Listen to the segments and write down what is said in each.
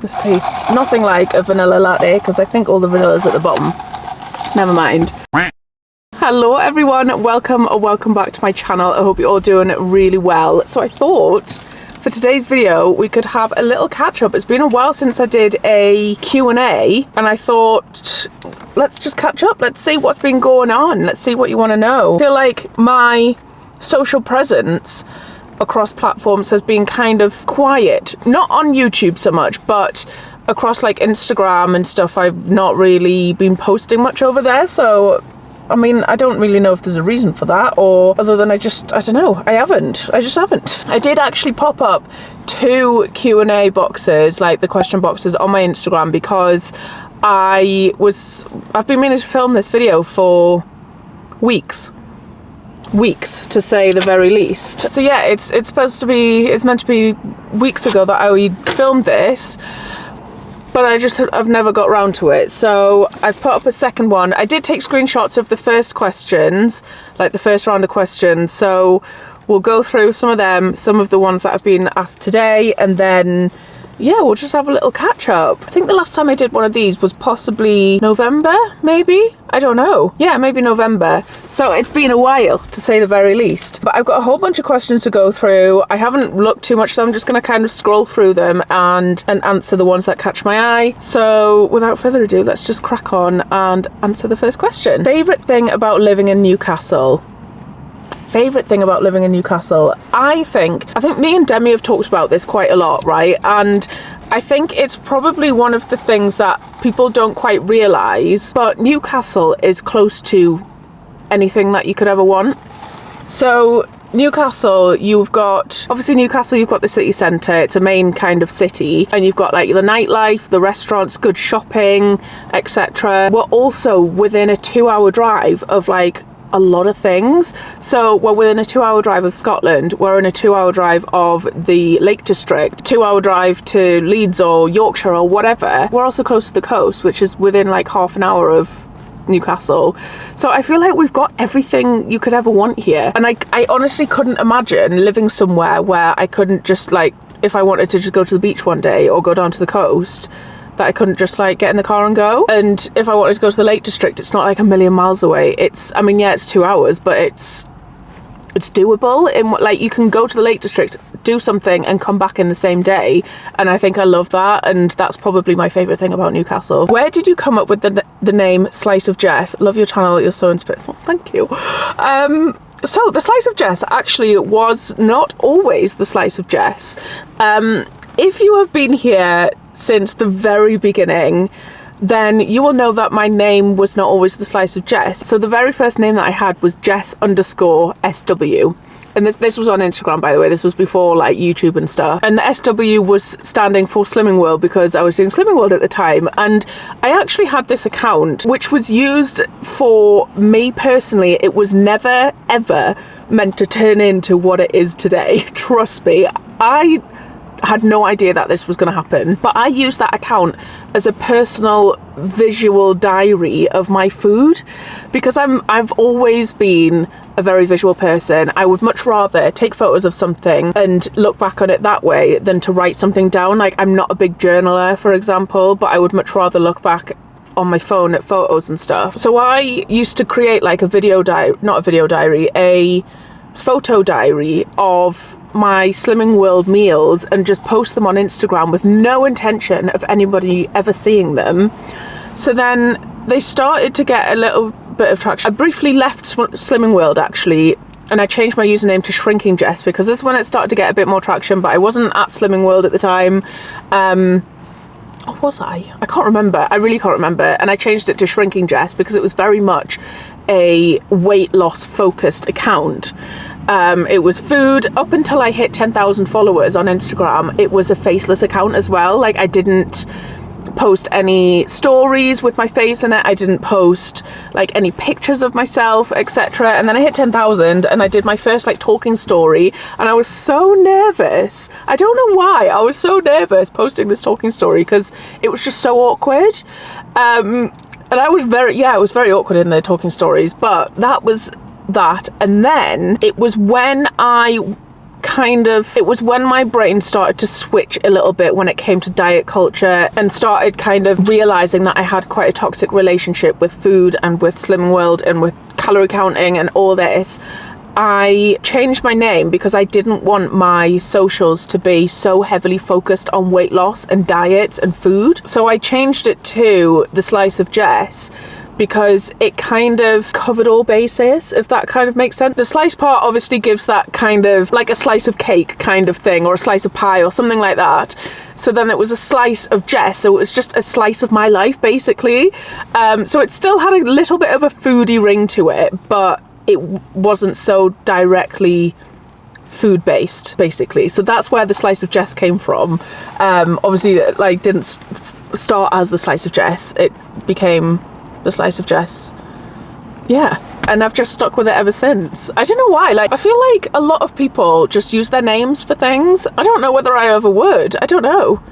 This tastes nothing like a vanilla latte because I think all the vanilla's at the bottom. Never mind. Hello everyone, welcome or welcome back to my channel. I hope you're all doing really well. So I thought for today's video we could have a little catch up. It's been a while since I did a Q&A and I thought let's just catch up. Let's see what's been going on. Let's see what you want to know. I feel like my social presence across platforms has been kind of quiet. Not on YouTube so much, but across like Instagram and stuff, I've not really been posting much over there. So I mean, I don't really know if there's a reason for that, or other than I don't know, I just haven't. I did actually pop up 2 Q&A boxes, like the question boxes on my Instagram, because I've been meaning to film this video for weeks to say the very least. So yeah, it's meant to be weeks ago that I filmed this, but I've never got around to it. So I've put up a second one. I did take screenshots of the first questions, like the first round of questions. So we'll go through some of them, some of the ones that have been asked today, and then yeah, we'll just have a little catch up. I think the last time I did one of these was possibly November, maybe? I don't know. Yeah, maybe November. So it's been a while, to say the very least. But I've got a whole bunch of questions to go through. I haven't looked too much, so I'm just going to kind of scroll through them and answer the ones that catch my eye. So without further ado, let's just crack on and answer the first question. Favourite thing about living in Newcastle? Favourite thing about living in Newcastle? I think me and Demi have talked about this quite a lot, right? And I think it's probably one of the things that people don't quite realise, but Newcastle is close to anything that you could ever want. So Newcastle, you've got the city centre. It's a main kind of city, and you've got like the nightlife, the restaurants, good shopping, etc. We're also within a 2-hour drive of like a lot of things. So we're within a 2-hour drive of Scotland, we're in a 2-hour drive of the Lake District, 2-hour drive to Leeds or Yorkshire or whatever. We're also close to the coast, which is within like half an hour of Newcastle. So I feel like we've got everything you could ever want here, and I honestly couldn't imagine living somewhere where I couldn't just, like, if I wanted to just go to the beach one day or go down to the coast, that I couldn't just like get in the car and go. And if I wanted to go to the Lake District, it's not like a million miles away. It's 2 hours, but it's doable. In like, you can go to the Lake District, do something and come back in the same day, and I think I love that, and that's probably my favourite thing about Newcastle. Where did you come up with the name Slice of Jess? Love your channel, you're so inspirational. Thank you. So the Slice of Jess actually was not always the Slice of Jess. If you have been here since the very beginning, then you will know that my name was not always the Slice of Jess. So the very first name that I had was Jess_SW. And this was on Instagram, by the way. This was before like YouTube and stuff. And the SW was standing for Slimming World because I was doing Slimming World at the time. And I actually had this account which was used for me personally. It was never ever meant to turn into what it is today. Trust me. I had no idea that this was going to happen, but I used that account as a personal visual diary of my food, because I've always been a very visual person. I would much rather take photos of something and look back on it that way than to write something down. Like, I'm not a big journaler, for example, but I would much rather look back on my phone at photos and stuff. So I used to create like a photo diary of my Slimming World meals and just post them on Instagram with no intention of anybody ever seeing them. So then they started to get a little bit of traction. I briefly left Slimming World actually, and I changed my username to Shrinking Jess, because this is when it started to get a bit more traction, but I wasn't at Slimming World at the time. Or was I? I can't remember. I really can't remember. And I changed it to Shrinking Jess because it was very much a weight loss focused account. It was food. Up until I hit 10,000 followers on Instagram, it was a faceless account as well. Like, I didn't post any stories with my face in it. I didn't post like any pictures of myself, etc. And then I hit 10,000 and I did my first like talking story, and I was so nervous. I don't know why. I was so nervous posting this talking story because it was just so awkward. And I was it was very awkward in the talking stories, but that was that. And then it was when I it was when my brain started to switch a little bit when it came to diet culture, and started kind of realizing that I had quite a toxic relationship with food and with Slimming World and with calorie counting and all this. I changed my name because I didn't want my socials to be so heavily focused on weight loss and diets and food. So I changed it to The Slice of Jess, because it kind of covered all bases, if that kind of makes sense. The slice part obviously gives that kind of like a slice of cake kind of thing, or a slice of pie or something like that. So then it was a slice of Jess, so it was just a slice of my life basically. So it still had a little bit of a foodie ring to it, but it wasn't so directly food based basically. So that's where The Slice of Jess came from. Obviously like didn't start as The Slice of Jess, it became The Slice of Jess. Yeah, and I've just stuck with it ever since. I don't know why, like I feel like a lot of people just use their names for things. I don't know whether I ever would. I don't know.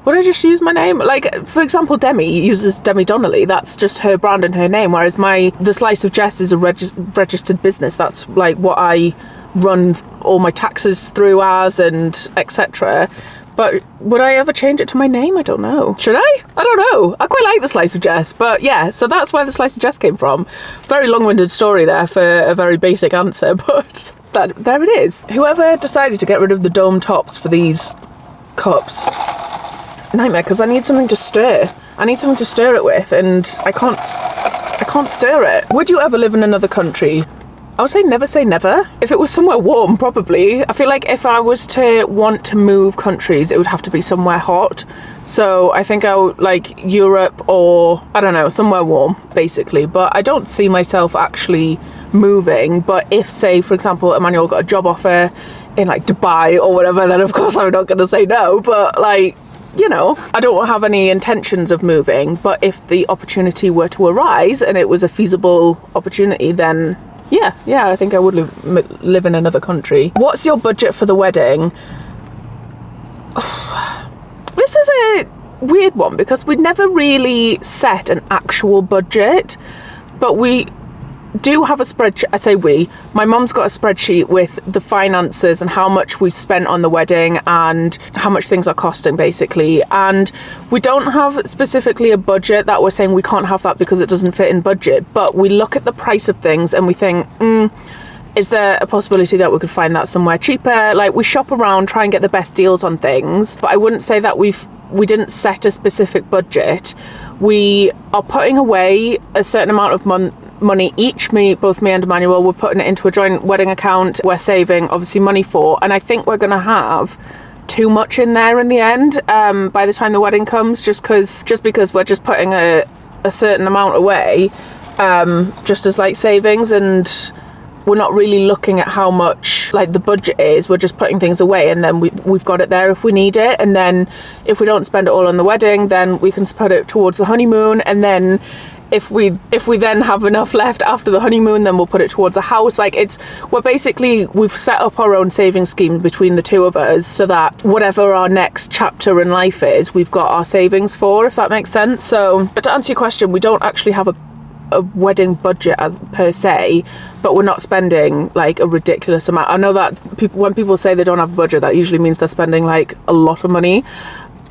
Would I just use my name? Like, for example, Demi uses Demi Donnelly. That's just her brand and her name. Whereas The Slice of Jess is a registered business. That's like what I run all my taxes through as, and etc. But would I ever change it to my name? I don't know. Should I? I don't know. I quite like The Slice of Jess. But yeah, so that's where The Slice of Jess came from. Very long-winded story there for a very basic answer, but there it is. Whoever decided to get rid of the dome tops for these cups, nightmare, because I need something to stir. I need something to stir it with, and I can't stir it. Would you ever live in another country? I would say never. If it was somewhere warm, probably. I feel like if I was to want to move countries, it would have to be somewhere hot. So I think I would like Europe, or I don't know, somewhere warm, basically. But I don't see myself actually moving. But if, say, for example, Emmanuel got a job offer in like Dubai or whatever, then of course I'm not going to say no. But like, you know, I don't have any intentions of moving. But if the opportunity were to arise and it was a feasible opportunity, then yeah, I think I would live in another country. What's your budget for the wedding? This is a weird one because we never really set an actual budget, but we do have a spreadsheet. I say we, my mum's got a spreadsheet with the finances and how much we've spent on the wedding and how much things are costing basically. And we don't have specifically a budget that we're saying we can't have that because it doesn't fit in budget, but we look at the price of things and we think, is there a possibility that we could find that somewhere cheaper? Like, we shop around, try and get the best deals on things, but I wouldn't say that we didn't set a specific budget. We are putting away a certain amount of money each. Both me and Emmanuel, we're putting it into a joint wedding account. We're saving obviously money for, and I think we're gonna have too much in there in the end by the time the wedding comes, just because we're just putting a certain amount away just as like savings, and we're not really looking at how much like the budget is. We're just putting things away, and then we've got it there if we need it, and then if we don't spend it all on the wedding, then we can put it towards the honeymoon, and then if we then have enough left after the honeymoon, then we'll put it towards a house. Like, we've set up our own saving scheme between the two of us, so that whatever our next chapter in life is, we've got our savings for, if that makes sense. So, but to answer your question, we don't actually have a wedding budget as per se, but we're not spending like a ridiculous amount. I know that when people say they don't have a budget, that usually means they're spending like a lot of money.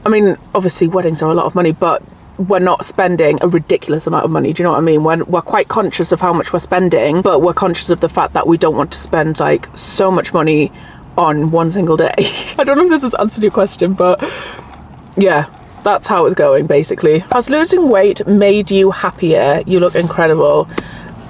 I mean, obviously weddings are a lot of money, but we're not spending a ridiculous amount of money. Do you know what I mean? We're quite conscious of how much we're spending, but we're conscious of the fact that we don't want to spend like so much money on one single day. I don't know if this has answered your question, but yeah, that's how it's going basically. Has losing weight made you happier? You look incredible.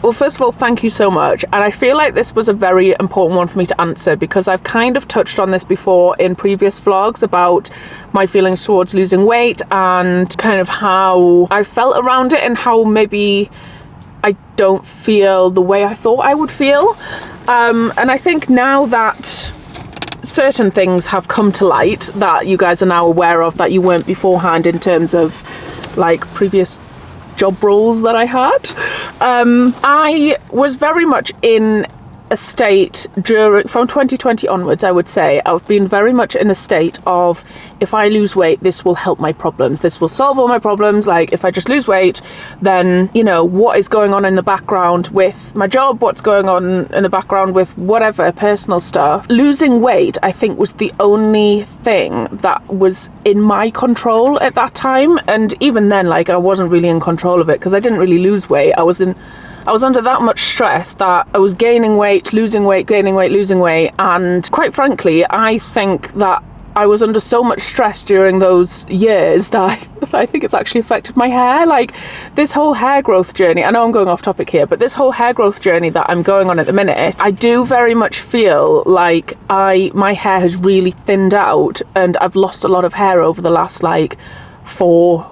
Well, first of all, thank you so much. And I feel like this was a very important one for me to answer, because I've kind of touched on this before in previous vlogs about my feelings towards losing weight and kind of how I felt around it, and how maybe I don't feel the way I thought I would feel. And I think now that certain things have come to light that you guys are now aware of that you weren't beforehand, in terms of like previous job roles that I had, I was very much in a state from 2020 onwards, I would say, I've been very much in a state of, if I lose weight, this will help my problems. This will solve all my problems. Like, if I just lose weight, then, you know, what is going on in the background with my job, what's going on in the background with whatever, personal stuff. Losing weight, I think, was the only thing that was in my control at that time. And even then, like, I wasn't really in control of it because I didn't really lose weight. I was under that much stress that I was gaining weight, losing weight, gaining weight, losing weight. And quite frankly, I think that I was under so much stress during those years that I think it's actually affected my hair. Like, this whole hair growth journey, I know I'm going off topic here, but this whole hair growth journey that I'm going on at the minute, I do very much feel like my hair has really thinned out, and I've lost a lot of hair over the last like 4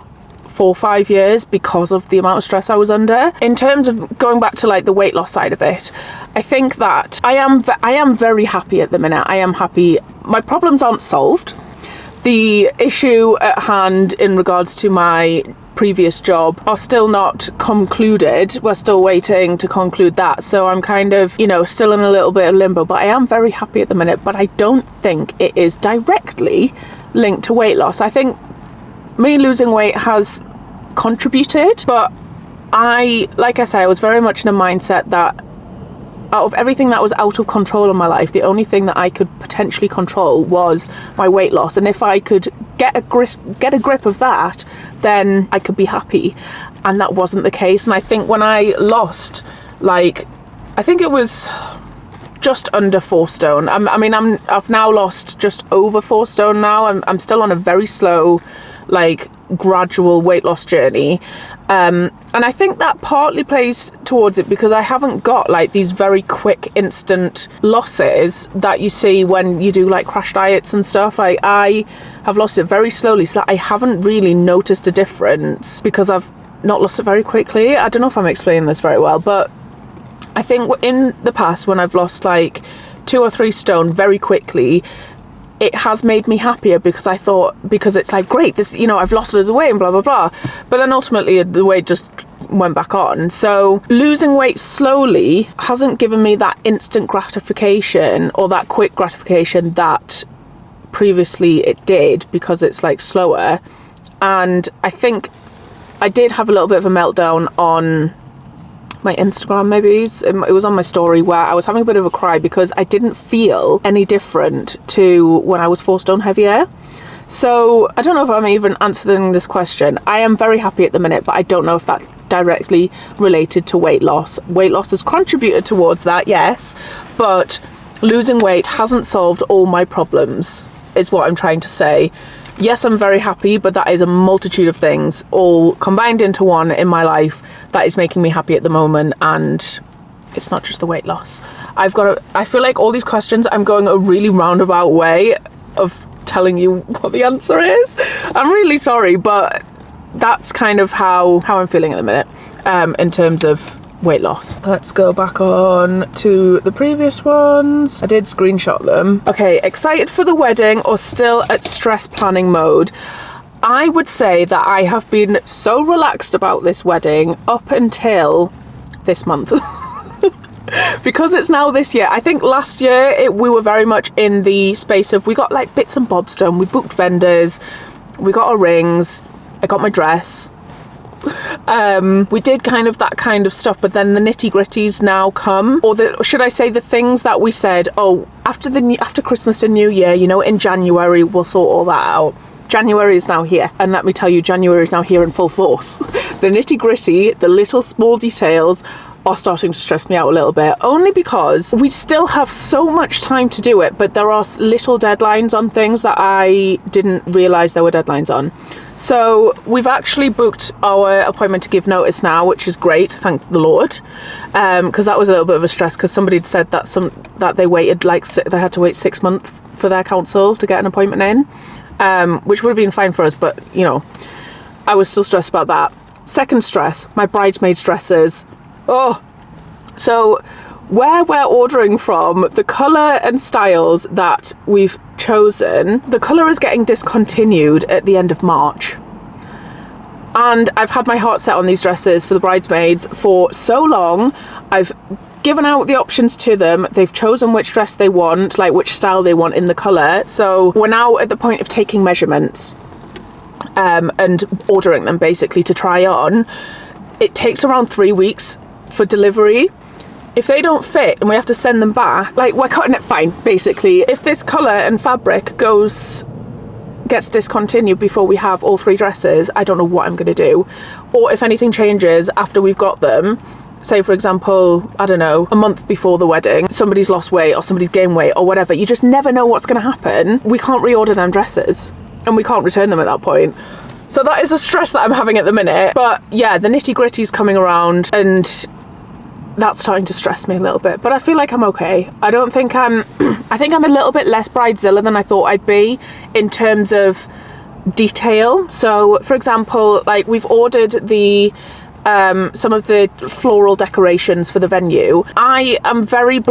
or 5 years because of the amount of stress I was under. In terms of going back to like the weight loss side of it, I think that I am very happy at the minute. I am happy. My problems aren't solved. The issue at hand in regards to my previous job are still not concluded. We're still waiting to conclude that. So I'm kind of, you know, still in a little bit of limbo, but I am very happy at the minute. But I don't think it is directly linked to weight loss. I think me losing weight has contributed, but like I say, I was very much in a mindset that out of everything that was out of control in my life, the only thing that I could potentially control was my weight loss. And if I could get a grip of that, then I could be happy. And that wasn't the case. And I think when I lost, like, I think it was just under 4 stone. I've now lost just over 4 stone now. I'm still on a very slow, like, gradual weight loss journey. And I think that partly plays towards it because I haven't got like these very quick instant losses that you see when you do like crash diets and stuff. Like, I have lost it very slowly, so that I haven't really noticed a difference because I've not lost it very quickly. I don't know if I'm explaining this very well, but I think in the past when I've lost like 2 or 3 stone very quickly, it has made me happier because I thought, because it's like, great, this, you know, I've lost loads of weight and blah, blah, blah. But then ultimately the weight just went back on. So losing weight slowly hasn't given me that instant gratification or that quick gratification that previously it did, because it's like slower. And I think I did have a little bit of a meltdown on my Instagram, maybe it was on my story, where I was having a bit of a cry because I didn't feel any different to when I was 4 stone heavier. So I don't know if I'm even answering this question. I am very happy at the minute, but I don't know if that's directly related to weight loss. Weight loss has contributed towards that, yes, but losing weight hasn't solved all my problems, is what I'm trying to say. Yes, I'm very happy, but that is a multitude of things all combined into one in my life that is making me happy at the moment. And it's not just the weight loss. I feel like all these questions, I'm going a really roundabout way of telling you what the answer is. I'm really sorry, but that's kind of how I'm feeling at the minute, in terms of weight loss. Let's go back on to the previous ones. I did screenshot them. Okay, excited for the wedding or still at stress planning mode? I would say that I have been so relaxed about this wedding up until this month. Because it's now this year. I think last year we were very much in the space of, we got like bits and bobs done. We booked vendors, we got our rings, I got my dress. We did kind of that kind of stuff, but then the nitty-gritties now come, or should I say the things that we said, oh, after Christmas and New Year, you know, in January we'll sort all that out. January is now here, and let me tell you, January is now here in full force. The nitty-gritty, the little small details are starting to stress me out a little bit, only because we still have so much time to do it, but there are little deadlines on things that I didn't realise there were deadlines on. So we've actually booked our appointment to give notice now, which is great, thank the Lord, because that was a little bit of a stress, because somebody had said that they waited they had to wait 6 months for their council to get an appointment in, which would have been fine for us, but you know, I was still stressed about that. Second stress, my bridesmaids dresses. Oh, so where we're ordering from, the colour and styles that we've chosen, the colour is getting discontinued at the end of March. And I've had my heart set on these dresses for the bridesmaids for so long. I've given out the options to them. They've chosen which dress they want, like which style they want in the colour. So we're now at the point of taking measurements and ordering them basically to try on. It takes around 3 weeks for delivery. If they don't fit and we have to send them back, like, we're cutting it fine, basically. If this colour and fabric gets discontinued before we have all 3 dresses, I don't know what I'm going to do. Or if anything changes after we've got them, say for example, I don't know, a month before the wedding, somebody's lost weight or somebody's gained weight or whatever, you just never know what's going to happen. We can't reorder them dresses and we can't return them at that point. So that is a stress that I'm having at the minute. But yeah, the nitty gritty's coming around and that's starting to stress me a little bit, but I feel like I'm okay. I don't think I think I'm a little bit less bridezilla than I thought I'd be in terms of detail. So for example, like, we've ordered some of the floral decorations for the venue. I am very not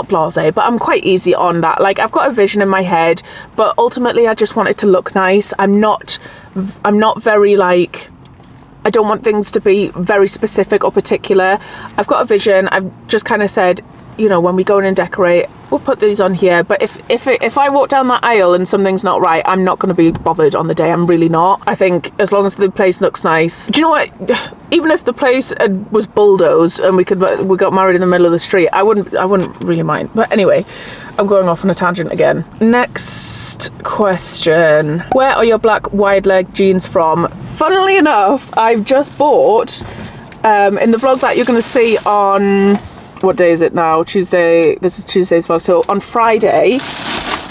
blasé, but I'm quite easy on that. Like, I've got a vision in my head, but ultimately I just want it to look nice. I'm not very, like, I don't want things to be very specific or particular. I've got a vision. I've just kind of said, you know, when we go in and decorate, we'll put these on here. But if I walk down that aisle and something's not right, I'm not going to be bothered on the day. I'm really not. I think as long as the place looks nice. Do you know what? Even if the place was bulldozed and we got married in the middle of the street, I wouldn't really mind. But anyway, I'm going off on a tangent again. Next question. Where are your black wide leg jeans from? Funnily enough, I've just bought, in the vlog that you're going to see on, what day is it now? Tuesday. This is Tuesday's vlog. So on Friday,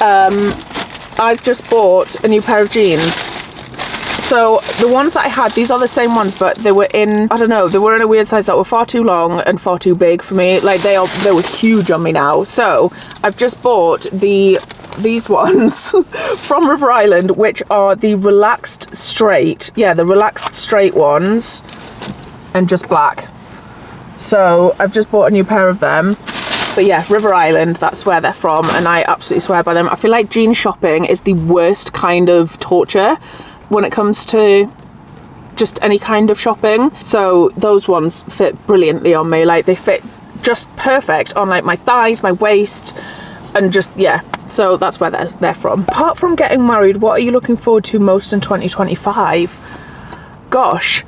I've just bought a new pair of jeans. So the ones that I had, these are the same ones, but they were in, I don't know, they were in a weird size that were far too long and far too big for me. Like, they were huge on me now. So I've just bought these ones from River Island, which are the relaxed straight. Yeah, the relaxed straight ones, and just black. So I've just bought a new pair of them. But yeah, River Island, that's where they're from, and I absolutely swear by them. I feel like jean shopping is the worst kind of torture when it comes to just any kind of shopping. So those ones fit brilliantly on me. Like, they fit just perfect on, like, my thighs, my waist, and just, yeah. So that's where they're from. Apart from getting married, what are you looking forward to most in 2025? Gosh,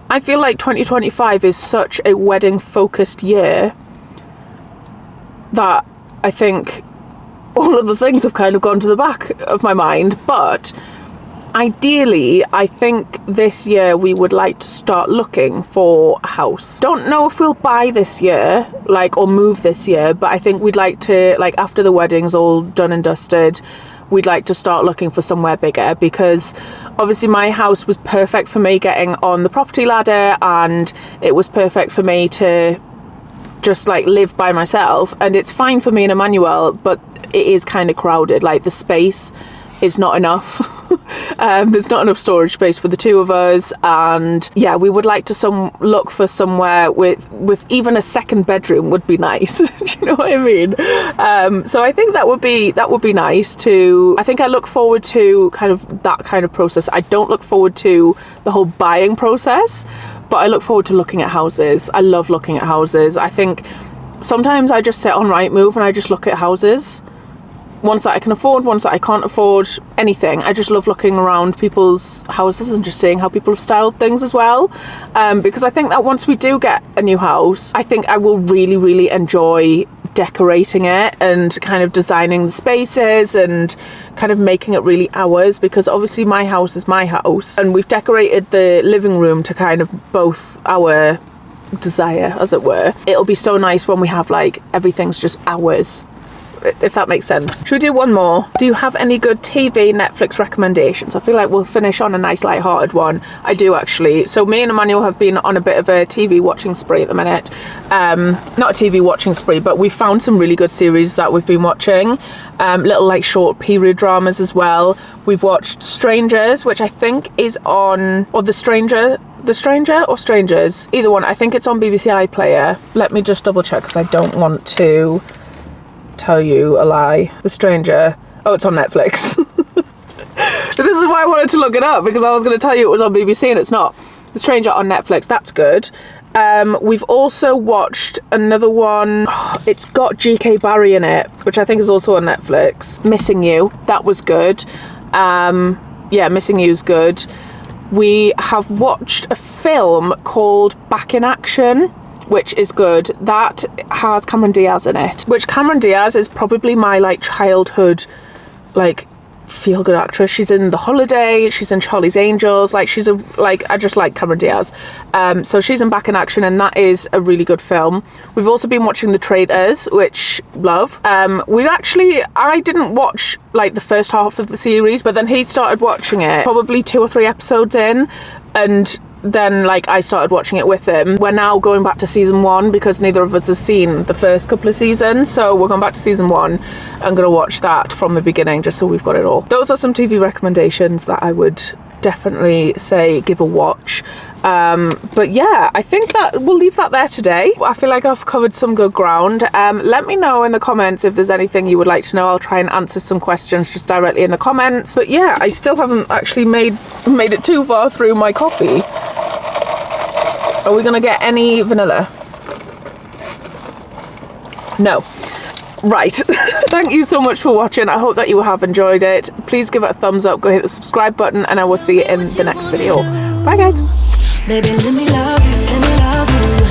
I feel like 2025 is such a wedding focused year that I think all of the things have kind of gone to the back of my mind. But ideally, I think this year we would like to start looking for a house. Don't know if we'll buy this year, like, or move this year, but I think we'd like to, like, after the wedding's all done and dusted, we'd like to start looking for somewhere bigger, because obviously my house was perfect for me getting on the property ladder, and it was perfect for me to just, like, live by myself, and it's fine for me and Emmanuel, but it is kind of crowded. Like, the space is not enough. There's not enough storage space for the two of us, and yeah, we would like to look for somewhere with even a second bedroom would be nice. Do you know what I mean? So I think that would be nice to. I think I look forward to kind of that kind of process. I don't look forward to the whole buying process, but I look forward to looking at houses. I love looking at houses. I think sometimes I just sit on Rightmove and I just look at houses. Ones that I can afford, ones that I can't afford, anything. I just love looking around people's houses and just seeing how people have styled things as well. Because I think that once we do get a new house, I think I will really, really enjoy decorating it and kind of designing the spaces and kind of making it really ours, because obviously my house is my house and we've decorated the living room to kind of both our desire, as it were. It'll be so nice when we have, like, everything's just ours, if that makes sense. Should we do one more? Do you have any good TV, Netflix recommendations? I feel like we'll finish on a nice light-hearted one. I do, actually. So me and Emmanuel have been on a bit of a TV watching spree at the minute. Not a TV watching spree, but we've found some really good series that we've been watching. Little, like, short period dramas as well. We've watched Strangers, which I think is on, or The Stranger or Strangers, either one. I think it's on BBC iPlayer. Let me just double check, because I don't want to tell you a lie. The Stranger. Oh, it's on Netflix. This is why I wanted to look it up, because I was going to tell you it was on BBC and it's not. The Stranger on Netflix, that's good. We've also watched another one. It's got GK Barry in it, which I think is also on Netflix. Missing You. That was good. Yeah, Missing You's good. We have watched a film called Back in Action, which is good. That has Cameron Diaz in it, which Cameron Diaz is probably my like childhood like feel-good actress. She's in The Holiday, she's in Charlie's Angels, like she's I just like Cameron Diaz. So she's in Back in Action, and that is a really good film. We've also been watching The Traitors, which love. I didn't watch like the first half of the series, but then he started watching it probably 2 or 3 episodes in, and then like I started watching it with him. We're now going back to season 1 because neither of us has seen the first couple of seasons, so we're going back to season 1. I'm gonna watch that from the beginning just so we've got it all. Those are some TV recommendations that I would definitely say give a watch. But yeah, I think that we'll leave that there today. I feel like I've covered some good ground. Let me know in the comments if there's anything you would like to know. I'll try and answer some questions just directly in the comments. But yeah, I still haven't actually made it too far through my coffee. Are we gonna get any vanilla? No. Right. Thank you so much for watching. I hope that you have enjoyed it. Please give it a thumbs up, go hit the subscribe button, and I will see you in the next video. Bye guys. Baby, let me love you, let me love you.